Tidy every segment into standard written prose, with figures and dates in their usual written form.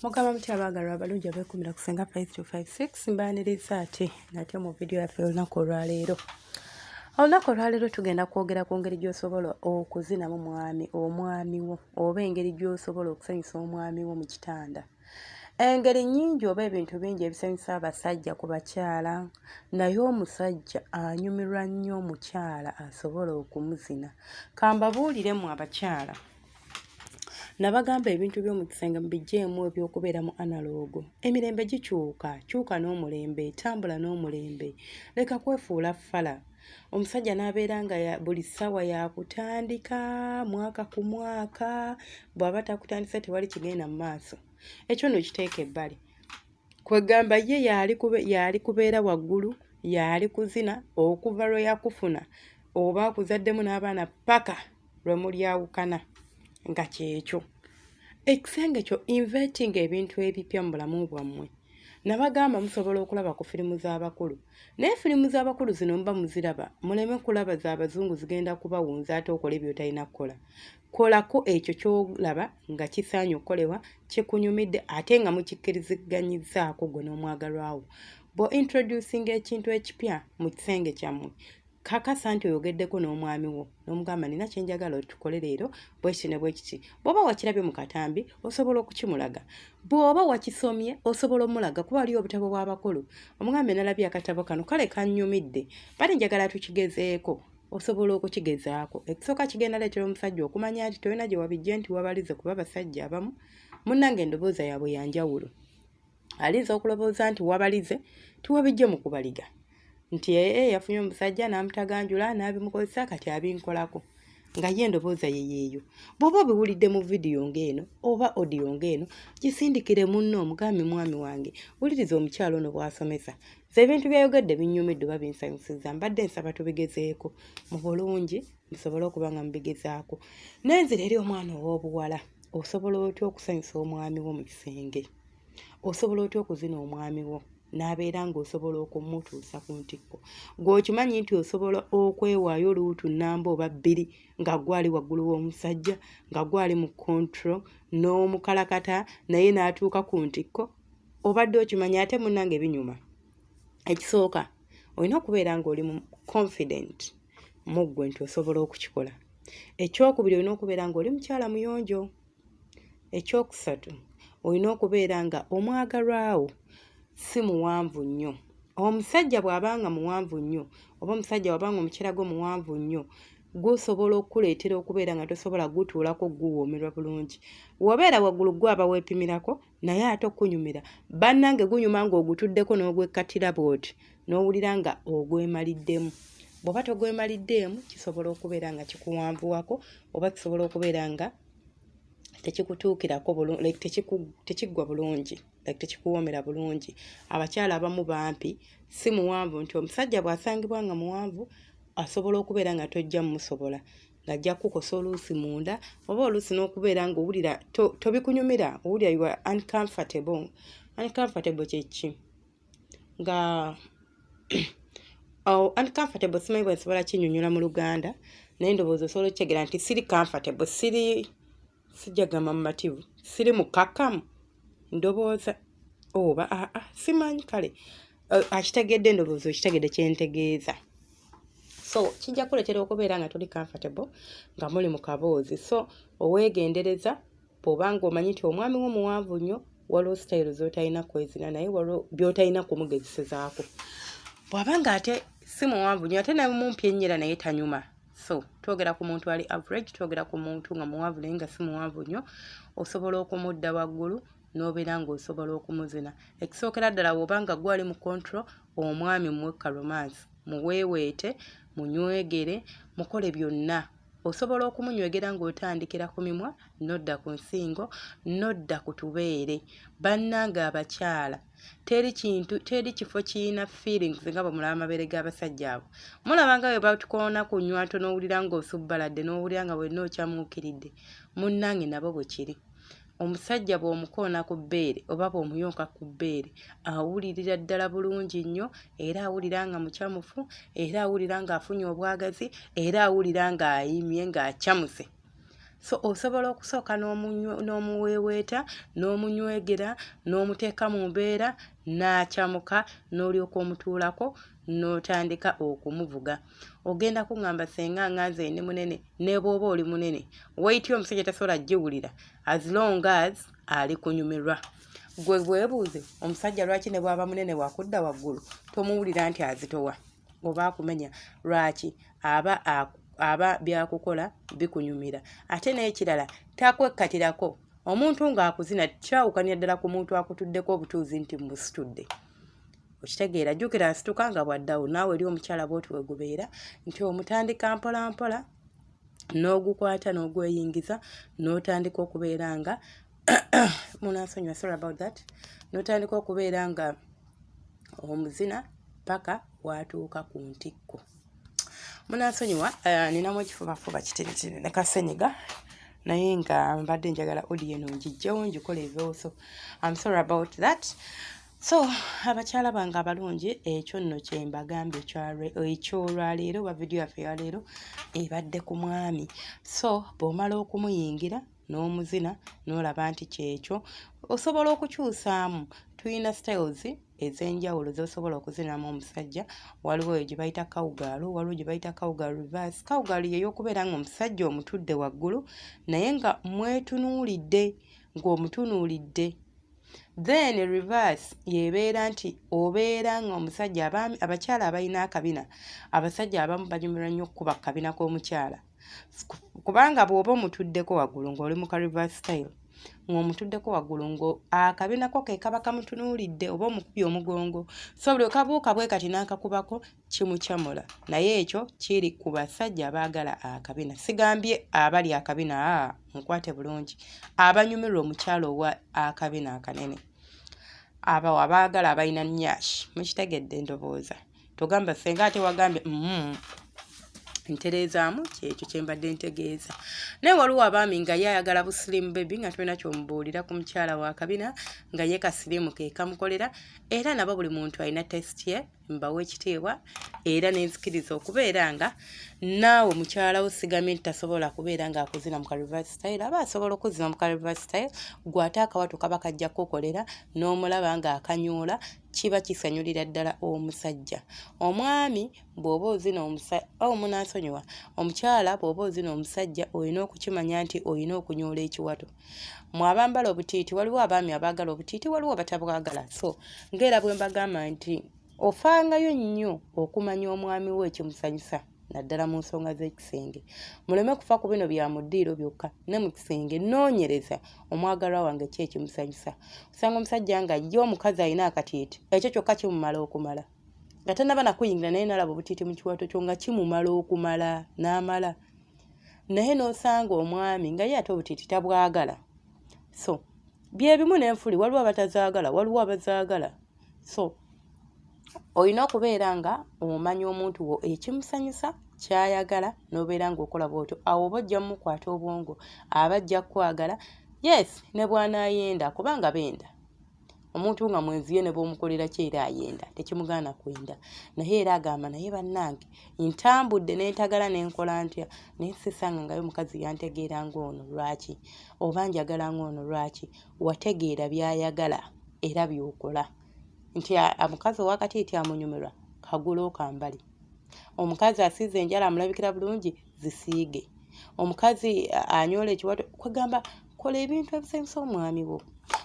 Mugamba mutya abaagalwa abalungi abeekumira ku Senga 5256 mbaaniriza ate nate mu vidiyo yaffe olunaku olwaleero. Olunaku olwaleero tugenda kwogera ku ngeri gy'osobola okuzinamu omwami wo oba engeri gy'osobola okusanyusa omwami wo mu kitanda. Engeri nnyingi oba ebintu bingi ebisanyusa abasajja ku bakyala, naye omusajja anyumirwa nnyo omukyala asobola okumuzina. Kambabuuliremu abakyala. Nabagamba ebintu by'omu kisenge mubiggyemu ebyokubeera mu analogo. Emirembe gikyuka, kyuka n'omulembe, tambula n'omulembe. Leka kwefuula ffala. Omusajja n'abeera nga buli ssaawa yakutandika mwaka ku mwaka, bw'aba takutandise tewali kigenda mu maaso. Ekyo nno kiteeka ebbali. Kwegamba ye yali kubeera waggulu, yali kuzina okuva lwe yakufuna oba akuzaddemu n'abaana paka lwe mulyawukana nga kyekyo. Ekisenge kyo inventing ebintu ebipya mu bulamu bwammwe. Nabagamba musobola okulaba ku firimu z'abakulu. Naye firimu z'abakulu zino muba muziraba, muleme kulaba z'abazungu zigenda kubawunza ate okole by'otalina kukola. Kolako ekyo ky'olaba nga kisaanye okukolebwa, kikunyumidde ate nga mukikkiriziganyizzaako gwe n'omwagalwawo. Bw'ointroducing ekintu ekipya mu kisenge kyammwe, kakasa nti oyogeddeko n'omwami wo n'omugamba nina kye njagala tukole leero bwe kiti ne bwe kiti. Bw'oba wakirabye mu katambi osobola okukimulaga. Bw'oba wakisomye osobola omulaga kuba waliyo obutabo bw'abakulu. Omugambe nalabye akatabo kano kale kannyumidde, bali njagala tukigezeeko. Osobola okukigezaako. Ekisooka kigenda leetera omusajja okumanya nti tolina gye wabijje nti wabalize kuba abasajja abamu munnange endobooza yaabwe ya njawulo. Alinza okulowooza nti wabalize tiwabijje mu kubaliga. Nti yafunye omusajja n'amutaganjula n'abimukozesa kati abinkolako nga ye endobooza ye yeeyo. Bw'oba obiwulidde mu vidiyo ng'eno oba odiyo ng'eno, gisindikire munno omugambi mwami wange wuliriza omukyalo ono bw'asomesa. Ze ebintu byayogedde binnyumidde oba binsanyusizza, mbadde nsaba tubigezeeko mu bulungi musobole okuba nga mubigezaako. N'enzira eri omwana ow'obuwala, osobola otya okusanyusa omwami wo mu kisenge? Osobola otya okuzina omwami wo n'abeera ng'osobola okumutuusa ku ntiko? Gw'okimanyi nti osobola okwewaayo oluutu nnamba oba bbiri nga gwali waggulu w'omusajja, nga gwali mu control n'omukalakata naye n'atuuka ku ntiko? Obadde okimanyi ate munnange binyuma. Ekisooka, olina okubeera ng'oli confident mu ggwe nti osobola okukikola. Ekyokubiri, olina okubeera ng'oli mukyala muyonjo. Ekyokusatu, olina okubeera nga omwagalwawo si muwanvu nnyo. Omusajja bw'abanga muwanvu nnyo oba omusajja bw'abanga omukyala gwo muwanvu nnyo, gusobola okuleetera okubeera nga tosobola gutuulako guwoomerwa bulungi. Wobeera waggulu gwaba weepimirako naye ate okunyumira bannange gunyuma ng'ogutuddeko n'ogwekkatira bw'oti n'owulira nga ogwemaliddemu. Bw'oba togwemaliddeemu kisobola okubeera nga kikuwanvuwako oba kisobola okubeera nga tekikutuukirako bulungi, tekiggwa bulungi, tekikuwoomera bulungi. Abakyala abamu bampi si muwanvu, nti omusajja bw'asangibwa nga muwanvu asobola okubeera nga tojja mumusobola, ng'ajja kukosa oluusi munda oba oluusi n'okubeera ng'owulira tobikunyumira, owulira you are uncomfortable. Uncomfortable kye ki? Nga uncomfortable simanyi bwe nsobola kinnyonnyola mu Luganda, naye ndowooza osobola okitegeera nti siri comfortable, sijja gamba mumativu, siri mukakkamu ndowooza oba simanyi kale akitegedde, ndowooza okitegedde kye ntegeeza. So kijja kuleetera okubeera nga toli comfortable nga muli mu kaboozi. So oweegendereza bw'obanga omanyi nti omwami wo muwanvu nnyo, waliwo sitayiro z'otalina kwezina naye waliwo by'otalina kumugezesezaako. Bw'abanga ate si muwanvu nnyo ate naye mumpi ennyera naye tanyuma. So twogera ku muntu ali average, twogera ku muntu nga muwanvu naye nga si muwanvu nnyo, osobola okumudda waggulu n'obeera ng'osobola okumuzina. Ekisookera ddala bw'obanga gwali mu control, omwami muwekka romance, muweeweete, munywegere, mukole byonna. Osobola okumunywegera ng'otandikira ku mimwa n'odda ku nsingo n'odda ku tubeere. Bannange abakyala, teri kifo kiyina feelings nga bwe mulaba amabeere g'abasajja abo. Mulaba nga bwe batukoona ku nnywanto n'owulira ng'osubbaladde n'owulira nga wenna okyamuukiridde. Munnange nabo bwe kiri. Omusajja bw'omukoona ku bbeere oba bw'omuyonka ku bbeere awulirira ddala bulungi nnyo, era awulira nga mukyamufu, era awulira ng'afunye obwagazi, era awulira ng'ayimye ng'akyamuse. so osobola okusooka n'omuweeweeta n'omunywegera n'omuteeka mu mbeera n'akyamuka n'olyoka omutuulako n'otandika okumuvuga. Ogenda kuŋŋamba Senga nze ndi munene ne bw'oba oli munene weight y'omusajja tasobola giwulira as long as ali kunyumirwa. Gwe weebuuze omusajja lwaki ne bw'aba munene wakudda waggulu tomuwulira nti azitowa oba akumenya lwaki aba byakukola bikunyumira. Ate n'ekirala takwekkatirako omuntu ng'akuzina kyawukanya ddala ku muntu akutuddeko obutuuzi nti musitudde. Okitegeera jjukira asituka nga bwaddawo naawe eri omukyala bw'oti wegubeera nti omutandika mpola mpola n'ogukwata n'ogweyingiza n'otandika okubeera nga munansonyiwa sorry about that n'otandika okubeera nga omuzina paka watuuka ku ntiko. Munansonyiwa ninamu ekifubafuba kitiritiri ne kasenyiga naye nga mbadde njagala audio eno ngijjewo ngikole eveewo, so I'm sorry about that. So abakyala bange abalungi ekyo nno kye mbagambye ekyolwaleero oba vidiyo yaffe ya leero ebadde ku mwami. So bw'omala okumuyingira n'omuzina n'olaba nti kyekyo osobola okukyusaamu. Tuyina styles ez'enjawulo z'osobola okuzinamu omusajja. Waliwo eyo gye bayita kawugaalo, waliwo gye bayita kawugaalo reverse. Kawugaalo ye y'okubeera ng'omusajja omutudde waggulu naye nga mwetunuulidde ng'omutunuulidde. Then reverse yebeera nti obeera ng'omusajja abakyala abalina akabina, abasajja abamu banyumirwa nnyo okukuba akabina k'omukyala kubanga bw'oba omutuddeko waggulu ng'oli mu ka reverse style ng'omutuddeko waggulu akabina ko ke kaba kamutunuulidde oba omukubye omugongo, so buli kabuuka bwe kati n'akakubako kimukyamula. Naye ekyo kiri ku basajja abaagala akabina. Sigambye abali akabina mukwate bulungi, abanyumirwa omukyala owa akabina akanene, abo abaagala abalina nnyashi. Mukitegedde ndowooza? Togamba Senga ate wagambye ntereezaamu kyekyo kye mbadde ntegeeza. Naye waliwo abaami nga ye ayagala busirimu bebi nga tulina ky'omubuulira ku mukyala wa kabina nga ye kasirimu ke kamukolera, era nabo buli muntu alina test ye. Mbawa ekitiibwa era n'enzikiriza okubeera nga naawe mukyala wo sigamye nti tasobola kubeera ng'akuzina mu ka reverse style, aba asobola okuzina mu ka reverse style, gw'ate akawatu kaba kajja kukolera n'omulaba ng'akanyoola, kiba kisanyulira ddala omusajja. Omwami bw'oba ozina munansonyiwa omukyala bw'oba ozina omusajja olina okukimanya nti olina okunyoola ekiwato. Mwabambala obutiiti, waliwo abaami abaagala obutiiti, waliwo batabwagala. So ng'era bwe mbagamba nti ofangayo nnyo okumanya omwami we ekimusanyusa naddala mu nsonga z'ekisenge. Muleme kufa ku bino bya mu ddiiro byokka, ne mu kisenge noonyereza omwagalwa wange ki ekimusanyusa. Osanga omusajja nga ye omukazi alina akatiiti, ekyo kyokka kimumala okumala nga tannaba nakuyingira naye n'alaba obutiiti mu kiwato kyo nga kimumala okumala n'amala. Naye n'osanga omwami nga ye ate obutiiti tabwagala. So bye bimu n'enfuli, waliwo abatazaagala, waliwo abazaagala. So olina okubeera nga omanya omuntu wo ekimusanyusa kyayagala n'obeera ng'okola bw'otyo. Awo oba ojja mmukwata obwongo, aba ajja kwagala, yes, ne bw'anaayenda kubanga benda. Omuntu nga mwenziye ne bw'omukolera ki era ayenda, tekimugaana kwenda. Naye era agamba naye bannange ntambudde n'entagala n'enkola ntya naye sisanga ngayo omukazi yantegeera ng'ono lwaki oba njagala ng'ono lwaki. Wategeera by'ayagala era by'okola. Nti omukazi ow'akatiiti amunyumirwa kagulo kambali. Omukazi asiize enjala amulabikira bulungi zisiige. Omukazi anyoola ekiwato, kwegamba kola ebintu ebisanyusa omwami wo.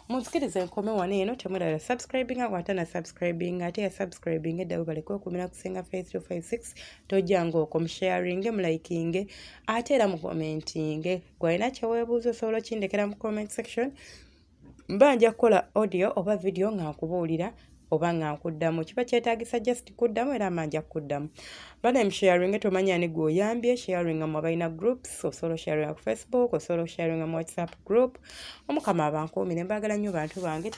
Munzikirize nkome wano eno, temwerala subscribinga ate na subscribing ate ya subscribing eddawe baleke okumira ku Senga Face 256 tojjanga okwo musharinge mulayikinge ate era mukomentinge. Gwalina kyeweebuuza osobola okindekera mu comment section. Mba nja kukola audio oba video nga nkubuulira oba nga nkuddamu. Kiba kyetaagisa just kuddamu era manja kuddamu. Bana msharinge tomanya ani gwoyambye sharing mu baina groups, osobola sharing ku Facebook, osobola sharing mu WhatsApp group. Omukama abankuumire, mbagala nnyo bantu bange.